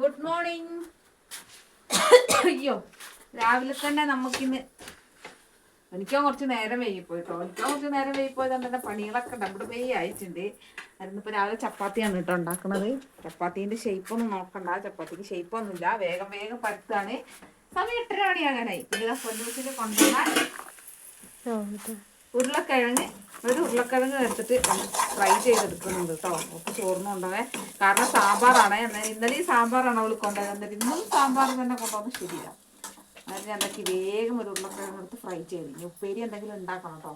Good morning. അയ്യോ, രാവിലെ തന്നെ നമുക്കിന്ന് എനിക്കോ കുറച്ച് നേരം വൈകിപ്പോയിട്ടോ. തന്നെ പണികളൊക്കെ ഡബിൾ പേ ആയിട്ടുണ്ട്. അതിന്നിപ്പോൾ രാവിലെ ചപ്പാത്തിയാണ് കേട്ടോ ഉണ്ടാക്കുന്നത്. ചപ്പാത്തീൻ്റെ ഷേപ്പൊന്നും നോക്കണ്ട, ചപ്പാത്തിക്ക് ഷേപ്പൊന്നുമില്ല. വേഗം വേഗം പരുത്താണ്. സമയം 8:30 മണിയാകാനായി. പിന്നെ പൊന്നൂസിൽ കൊണ്ടുവന്നാൽ ഉരുളക്കിഴങ്ങ് എടുത്തിട്ട് ഫ്രൈ ചെയ്തെടുക്കുന്നുണ്ട് കേട്ടോ. ഒക്കെ ചോറിനും കൊണ്ടുപോവേ. കാരണം സാമ്പാറാണ്. ഇന്നലെ സാമ്പാറാണ് അവൾ കൊണ്ടുപോയത്. എന്നിട്ട് ഇന്നും സാമ്പാർ തന്നെ കൊണ്ടുവന്ന് ശരിയില്ല. അതിന് എന്തൊക്കെ വേഗം ഒരു ഉരുളക്കിഴങ്ങ് എടുത്ത് ഫ്രൈ ചെയ്ത് ഇനി ഉപ്പേരി എന്തെങ്കിലും ഉണ്ടാക്കണം കേട്ടോ.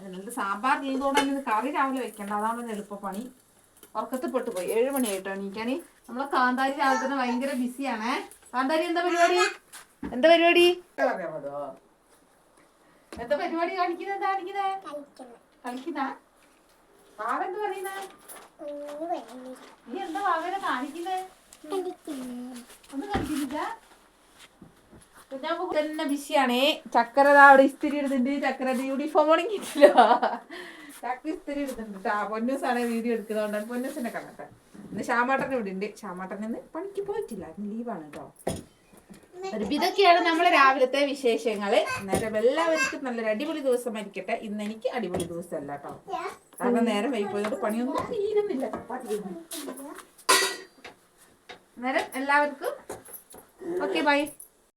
എന്നിട്ട് സാമ്പാർ ചെയ്തോടെ കറി രാവിലെ വെക്കേണ്ട, അതാണ് എളുപ്പപ്പണി. ഉറക്കത്തിൽ പെട്ടുപോയി. 7 മണിയായിട്ടോ എണീക്കാൻ. നമ്മളെ കാന്താരി രാവിലെ തന്നെ ഭയങ്കര ബിസിയാണേ. കാന്താരി എന്താ പരിപാടി? എന്താ പരിപാടി കളിക്കുന്ന വാവെന്ത് പറയുന്ന? നീ എന്താ വാവേനെ കാണിക്കുന്നേ? ഒന്നും കളിക്കുന്നില്ല. തന്നെ ബിസിയാണേ. ചക്കര അവിടെ ഇസ്തിരി ഇടുന്നുണ്ട്. ചക്കരയുടെ യൂണിഫോം ഉണങ്ങിയിട്ടില്ല. ചക്ക ഇസ്തിരി ഇടുന്നുണ്ട് കേട്ടോ. പൊന്നൂസാണ് വീഡിയോ എടുക്കുന്നതുകൊണ്ട് പൊന്നൂസിനെ കണ്ടട്ടെ. ഇന്ന് ശ്യാമാട്ടൻ ഇവിടെ ഉണ്ട്. ശ്യാമാട്ടൻ ഇന്ന് പണിക്ക് പോയിട്ടില്ല, ഇന്ന് ലീവാണ് കേട്ടോ. ഇതൊക്കെയാണ് നമ്മളെ രാവിലത്തെ വിശേഷങ്ങള്. നേരം എല്ലാവർക്കും നല്ലൊരു അടിപൊളി ദിവസമായിരിക്കട്ടെ. ഇന്ന് എനിക്ക് അടിപൊളി ദിവസമല്ല കേട്ടോ. കാരണം നേരം വൈകിപ്പോയതുകൊണ്ട് പണിയൊന്നും തീരുന്നില്ല. നേരം എല്ലാവർക്കും ഓക്കെ ബൈ.